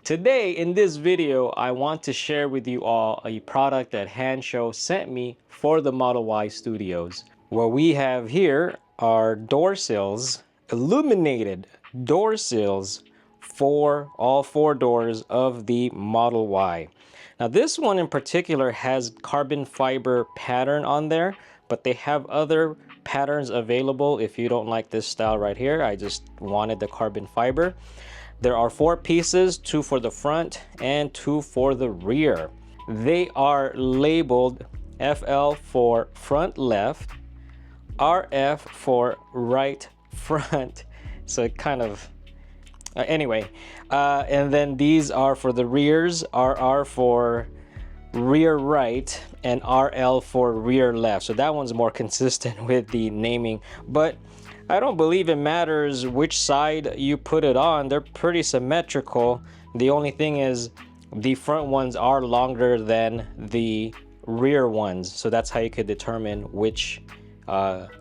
Today in this video, I want to share with you all a product that Hansshow sent me for the Model Y Studios. What we have here are door sills, illuminated door sills for all four doors of the Model Y. Now this one in particular has carbon fiber pattern on there, but they have other patterns available if you don't like this style right here. I just wanted the carbon fiber. There are 4 pieces, 2 for the front and 2 for the rear. They are labeled FL for front left, RF for right front. So it kind of, anyway. And then these are for the rears, RR for rear right and RL for rear left. So that one's more consistent with the naming, but I don't believe it matters which side you put it on. They're pretty symmetrical. The only thing is the front ones are longer than the rear ones. So that's how you could determine which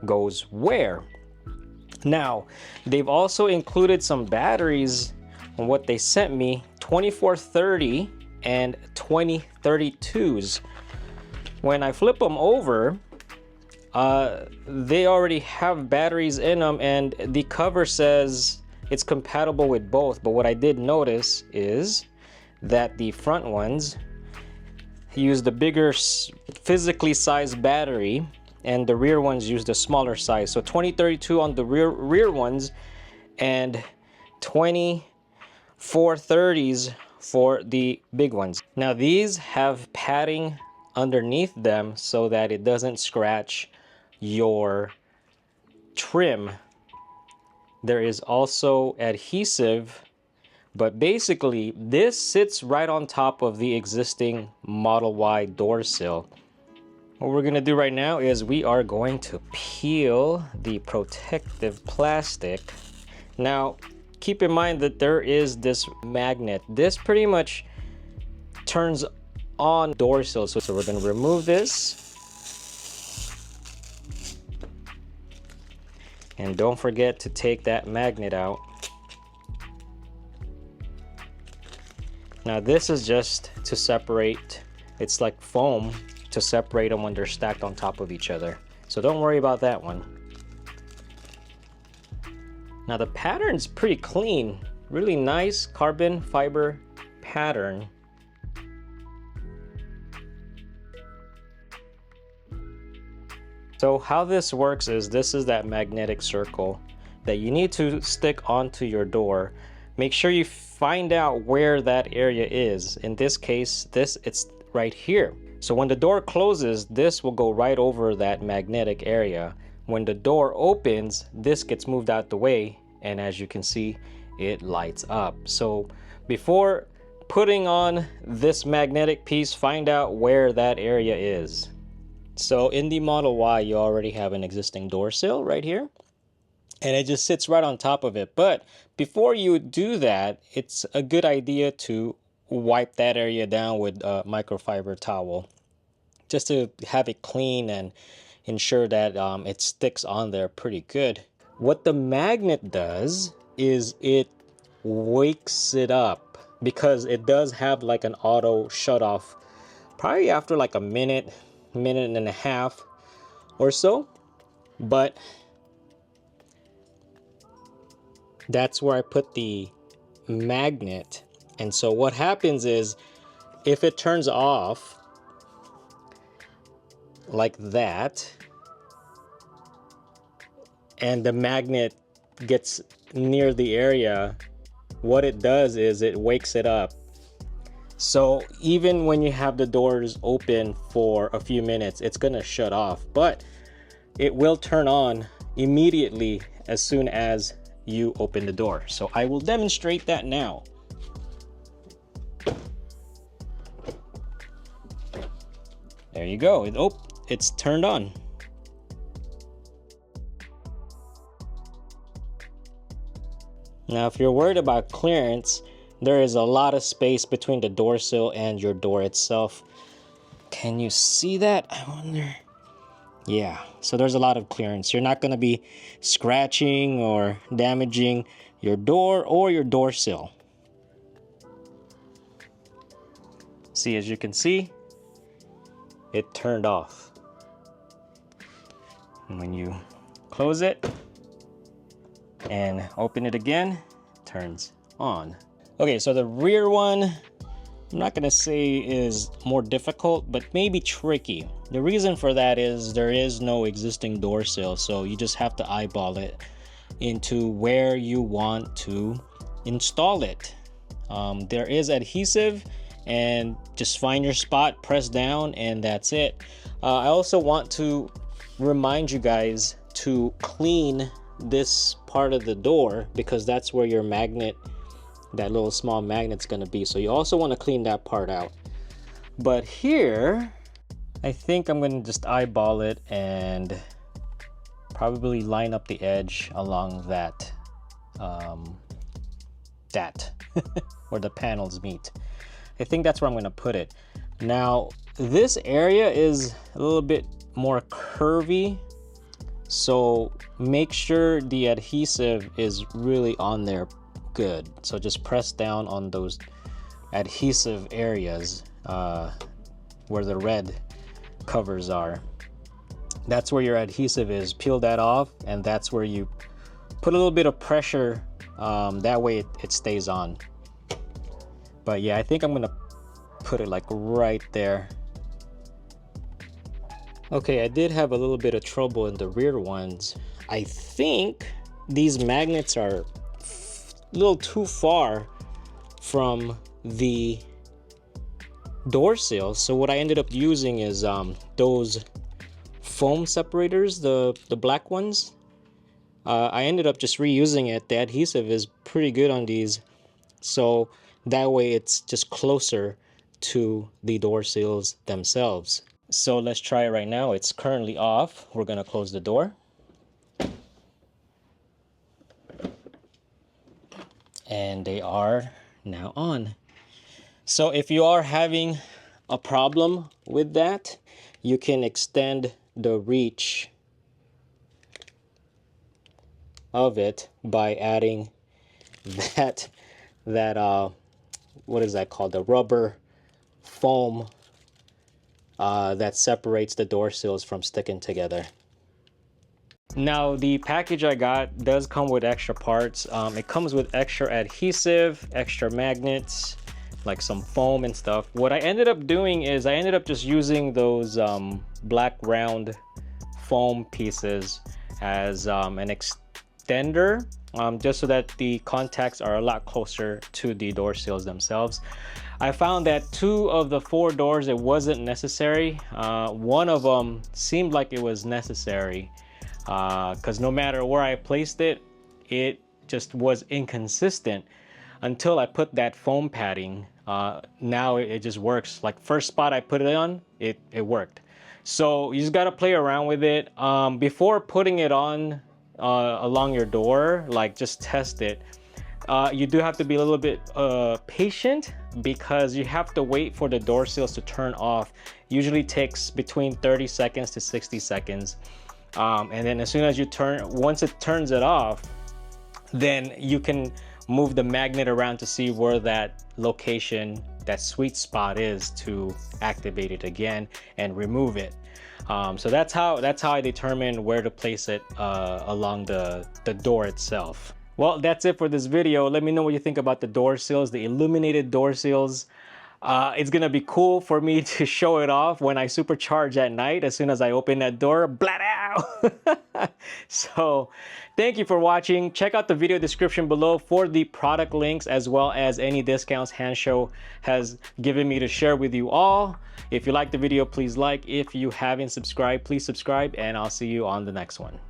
goes where. Now, they've also included some batteries on what they sent me, 2430 and 2032s. When I flip them over, they already have batteries in them, and the cover says it's compatible with both. But what I did notice is that the front ones use the bigger physically sized battery and the rear ones use the smaller size. So 2032 on the rear ones and 2430s for the big ones. Now these have padding underneath them so that it doesn't scratch your trim. There is also adhesive, but basically this sits right on top of the existing Model Y door sill. What we're gonna do right now is we are going to peel the protective plastic. Now keep in mind that there is this magnet. This pretty much turns on door sill. So we're gonna remove this. And don't forget to take that magnet out. Now this is just to separate, it's like foam to separate them when they're stacked on top of each other. So don't worry about that one. Now the pattern's pretty clean, really nice carbon fiber pattern. So how this works is this is that magnetic circle that you need to stick onto your door. Make sure you find out where that area is. In this case, it's right here. So when the door closes, this will go right over that magnetic area. When the door opens, this gets moved out the way, and as you can see, it lights up. So before putting on this magnetic piece, find out where that area is. So in the Model Y, you already have an existing door sill right here, and it just sits right on top of it. But before you do that, it's a good idea to wipe that area down with a microfiber towel, just to have it clean and ensure that it sticks on there pretty good. What the magnet does is it wakes it up, because it does have like an auto shut off probably after like a minute and a half or so. But that's where I put the magnet. And so what happens is if it turns off like that and the magnet gets near the area, what it does is it wakes it up. So even when you have the doors open for a few minutes, it's gonna shut off, but it will turn on immediately as soon as you open the door. So I will demonstrate that now. There you go. It's turned on. Now, if you're worried about clearance, there is a lot of space between the door sill and your door itself. Can you see that? I wonder. Yeah, so there's a lot of clearance. You're not going to be scratching or damaging your door or your door sill. See, as you can see, it turned off. And when you close it and open it again, it turns on. Okay, so the rear one, I'm not gonna say is more difficult, but maybe tricky. The reason for that is there is no existing door sill, so you just have to eyeball it into where you want to install it. There is adhesive, and just find your spot, press down, and that's it. I also want to remind you guys to clean this part of the door, because that's where your magnet, that little small magnet's gonna be. So you also want to clean that part out. But here, I think I'm gonna just eyeball it and probably line up the edge along that, where the panels meet. I think that's where I'm gonna put it. Now, this area is a little bit more curvy, so make sure the adhesive is really on there good. So just press down on those adhesive areas where the red covers are. That's where your adhesive is. Peel that off, and that's where you put a little bit of pressure. That way it stays on. But yeah, I think I'm gonna put it like right there. Okay, I did have a little bit of trouble in the rear ones. I think these magnets are a little too far from the door sills. So what I ended up using is those foam separators, the black ones. I ended up just reusing it. The adhesive is pretty good on these, so that way it's just closer to the door sills themselves. So let's try it right now. It's currently off. We're gonna close the door. And they are now on. So if you are having a problem with that, you can extend the reach of it by adding that what is that called, the rubber foam that separates the door sills from sticking together. Now, the package I got does come with extra parts. It comes with extra adhesive, extra magnets, like some foam and stuff. What I ended up doing is I ended up just using those black round foam pieces as an extender, just so that the contacts are a lot closer to the door sills themselves. I found that 2 of the 4 doors, it wasn't necessary. One of them seemed like it was necessary, because no matter where I placed it, it just was inconsistent until I put that foam padding. Now it just works. Like, first spot I put it on, it worked. So you just got to play around with it. Before putting it on along your door, like, just test it. You do have to be a little bit patient, because you have to wait for the door sills to turn off. Usually takes between 30 seconds to 60 seconds. And then as soon as you once it turns it off, then you can move the magnet around to see where that location, that sweet spot is, to activate it again and remove it. So that's how I determine where to place it along the door itself. Well, that's it for this video. Let me know what you think about the door sills, the illuminated door sills. It's gonna be cool for me to show it off when I supercharge at night. As soon as I open that door, blat out. So thank you for watching. Check out the video description below for the product links, as well as any discounts Hansshow has given me to share with you all. If you like the video, please like. If you haven't subscribed, please subscribe, and I'll see you on the next one.